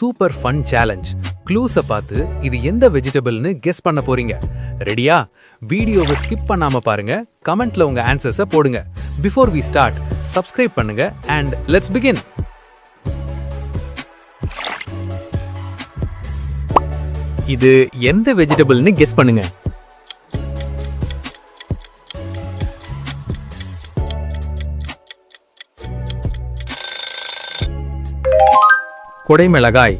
Super fun challenge. க்ளூஸை பார்த்து இது எந்த வெஜிடபிள்னு கெஸ் பண்ண போறீங்க. ரெடியா? வீடியோவை ஸ்கிப் பண்ணாம பாருங்க, கமெண்ட்ல உங்க ஆன்சர்ஸை போடுங்க. பிஃபோர் வி ஸ்டார்ட், சப்ஸ்கிரைப் பண்ணுங்க அண்ட் லெட்ஸ் பிகின். இது எந்த வெஜிடபிள்னு கெஸ் பண்ணுங்க. கொடைமிளகாய்.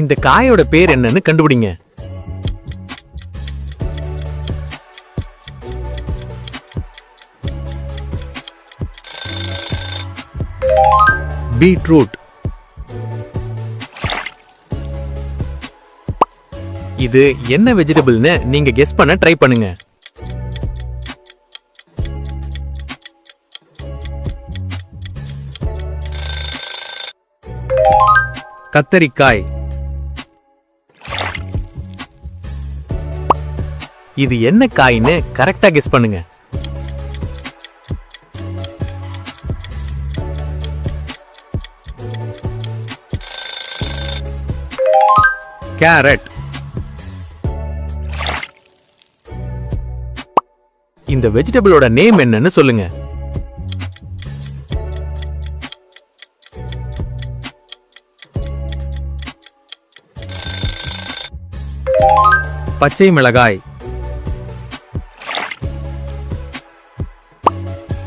இந்த காயோட பேர் என்னன்னு கண்டுபிடிங்க. பீட்ரூட். இது என்ன வெஜிடபிள்னு நீங்க கெஸ் பண்ண ட்ரை பண்ணுங்க. கத்தரிக்காய். இது என்ன காய்னு கரெக்டா கெஸ் பண்ணுங்க. கேரட். இந்த வெஜிடபிளோட நேம் என்னன்னு சொல்லுங்க. பச்சை மிளகாய்.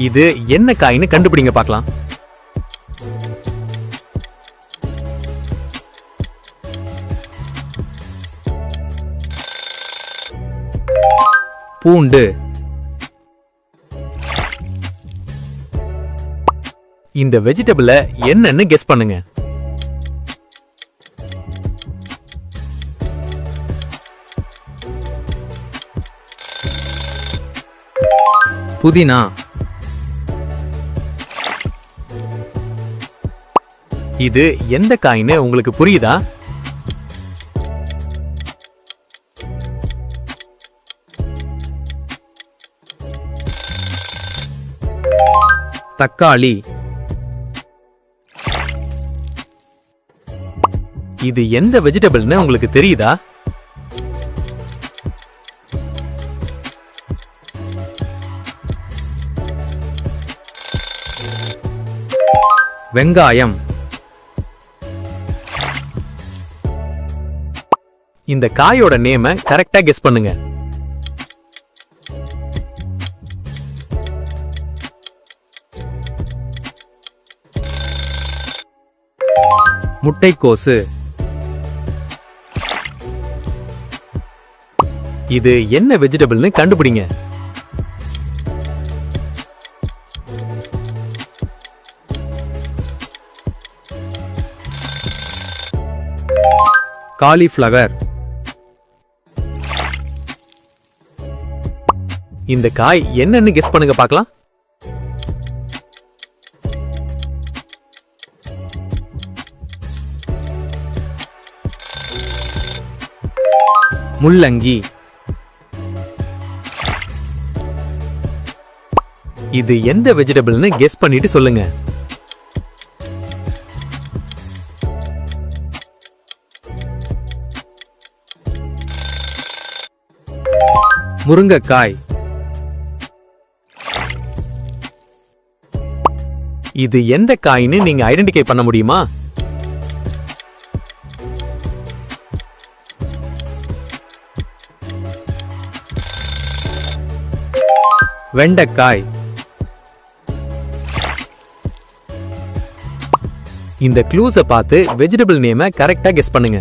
இது என்ன காய்னு கண்டுபிடிங்க பார்க்கலாம். பூண்டு. இந்த வெஜிடபிள என்னன்னு கெஸ் பண்ணுங்க. புதினா. இது எந்த காய்னு உங்களுக்கு புரியுதா? தக்காளி. இது எந்த வெஜிடபிள்னு உங்களுக்கு தெரியுதா? வெங்காயம். இந்த காயோட நேம கரெக்டா கெஸ் பண்ணுங்க. முட்டைக்கோசு. இது என்ன வெஜிடபிள்னு கண்டுபிடிங்க. காலிஃப்ளவர். இந்த காய் என்னன்னு கெஸ் பண்ணுங்க பார்க்கலாம். முள்ளங்கி. இது எந்த வெஜிடபிள்னு கெஸ் பண்ணிட்டு சொல்லுங்க. முருங்கைக்காய். இது எந்த காய்னு நீங்க ஐடென்டிஃபை பண்ண முடியுமா? வெண்டைக்காய். இந்த க்ளூஸை பார்த்து வெஜிடபிள் நேம கரெக்டா கெஸ் பண்ணுங்க.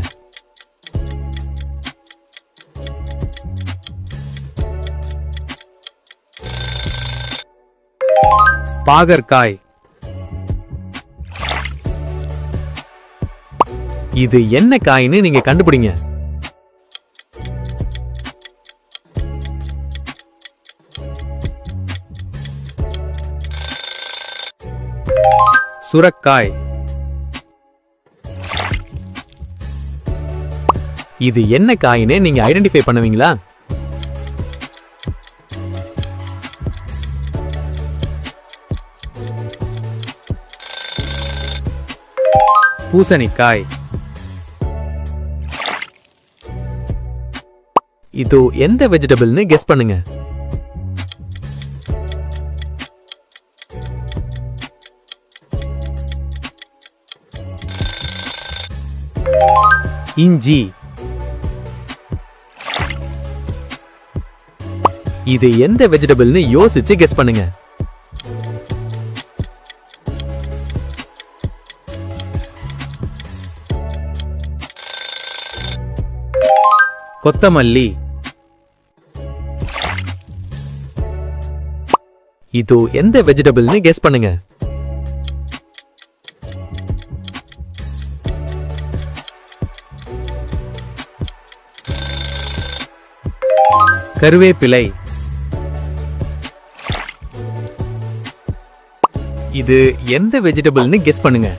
பாகற்காய். இது என்ன காய்னு நீங்க கண்டுபிடிங்க. சுரக்காய். இது என்ன காய்னு நீங்க ஐடென்டிஃபை பண்ணுவீங்களா? பூசணிக்காய். இது எந்த வெஜிடபிள்னு கெஸ் பண்ணுங்க. இஞ்சி. இது எந்த வெஜிடபிள்னு யோசிச்சு கெஸ் பண்ணுங்க. கொத்தமல்லி. இது எந்த வெஜிடபிள்னு கெஸ் பண்ணுங்க. கருவேப்பிலை. இது எந்த வெஜிடபிள்னு கெஸ் பண்ணுங்க.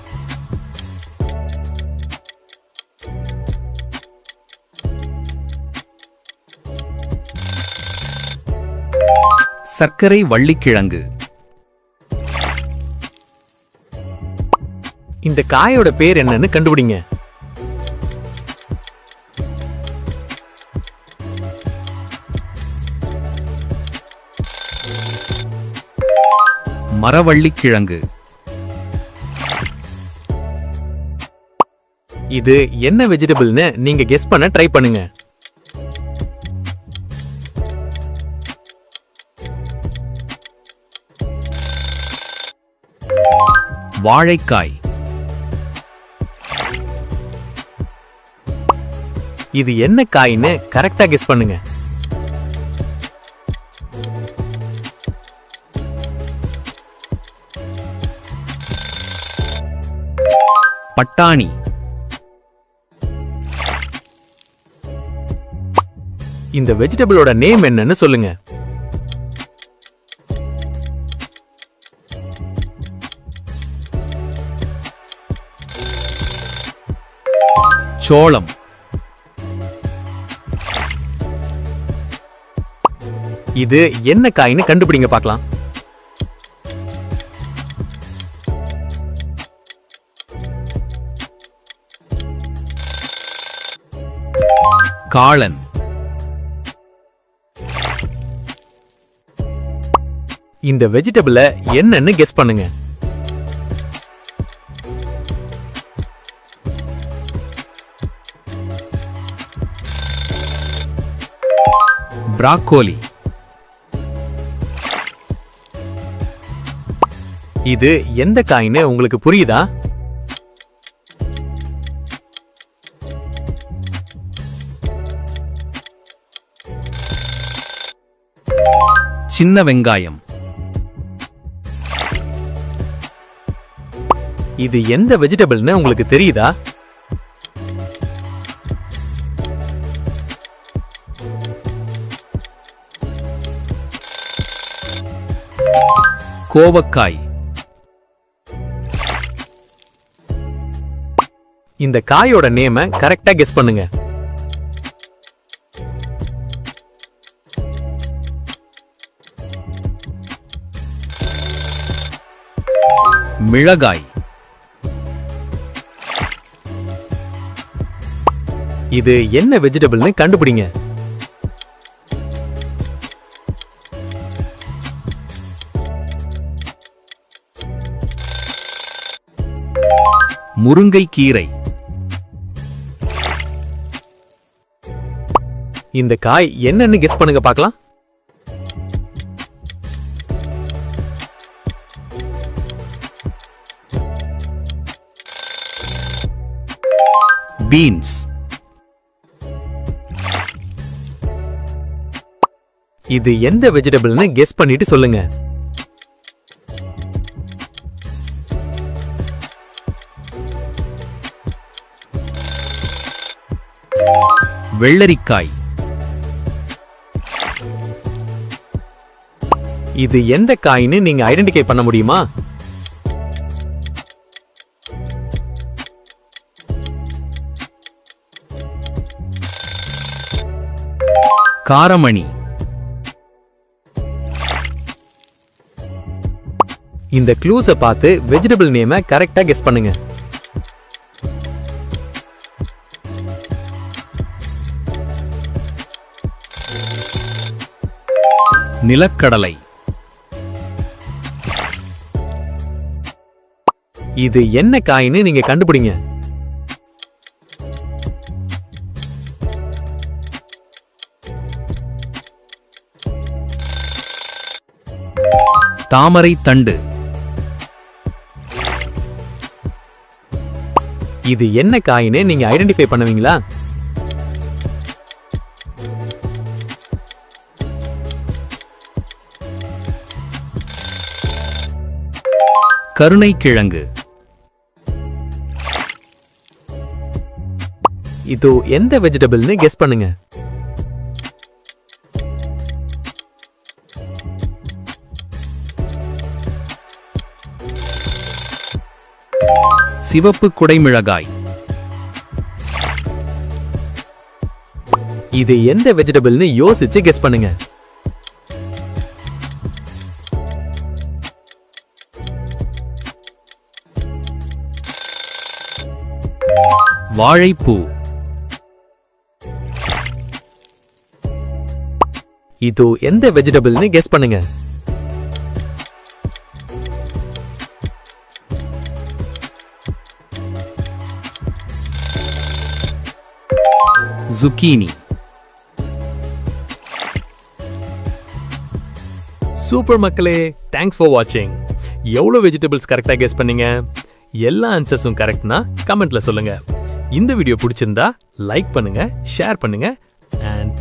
சர்க்கரை வள்ளிக்கிழங்கு. இந்த காயோட பேர் என்னன்னு கண்டுபிடிங்க. மரவள்ளிக்கிழங்கு. இது என்ன வெஜிடபிள்னு நீங்க கெஸ் பண்ண ட்ரை பண்ணுங்க. வாழைக்காய். இது என்ன காய்னு கரெக்டா கெஸ் பண்ணுங்க. பட்டாணி. இந்த வெஜிடபிளோட நேம் என்னன்னு சொல்லுங்க. சோளம். இது என்ன காய்னு கண்டுபிடிங்க பார்க்கலாம். காளான். இந்த வெஜிடபிள என்னன்னு கெஸ் பண்ணுங்க. பிராக்கோலி. இது எந்த காய்னு உங்களுக்கு புரியுதா? சின்ன வெங்காயம். இது எந்த வெஜிடபிள்னு உங்களுக்கு தெரியுதா? கோவக்காய். இந்த காயோட நேம கரெக்டா கெஸ் பண்ணுங்க. மிளகாய். இது என்ன வெஜிடபிள்னு கண்டுபிடிங்க. முருங்கைக்கீரை. இந்த காய் என்னன்னு கெஸ் பண்ணுங்க பார்க்கலாம். பீன்ஸ். இது எந்த வெஜிடபிள்னு கெஸ் பண்ணிட்டு சொல்லுங்க. வெள்ளரிக்காய். இது எந்த காய்னு நீங்க ஐடென்டிஃபை பண்ண முடியுமா? காரமணி. இந்த க்ளூஸை பார்த்து வெஜிடபிள் நேமை கரெக்டா கெஸ் பண்ணுங்க. நிலக்கடலை. இது என்ன காயின்னு நீங்க கண்டுபிடிங்க. தாமரை தண்டு. இது என்ன காயின்னு நீங்க ஐடென்டிஃபை பண்ணுவீங்களா? கருணைக்கிழங்கு. இது எந்த வெஜிடபிள்னு கெஸ் பண்ணுங்க. சிவப்பு குடைமிளகாய். இது எந்த வெஜிடபிள்னு யோசிச்சு கெஸ் பண்ணுங்க. வாழைப்பூ. இது எந்த வெஜிடபிள்னு கெஸ் பண்ணுங்க. zucchini. சூப்பர் மக்களே, தேங்க்ஸ் ஃபார் வாட்சிங். எவ்வளவு வெஜிடபிள்ஸ் கரெக்டா கெஸ் பண்ணீங்க? எல்லா ஆன்சர்ஸும் கரெக்ட்னா கமெண்ட்ல சொல்லுங்க. இந்த வீடியோ பிடிச்சிருந்தா லைக் பண்ணுங்க, ஷேர் பண்ணுங்க and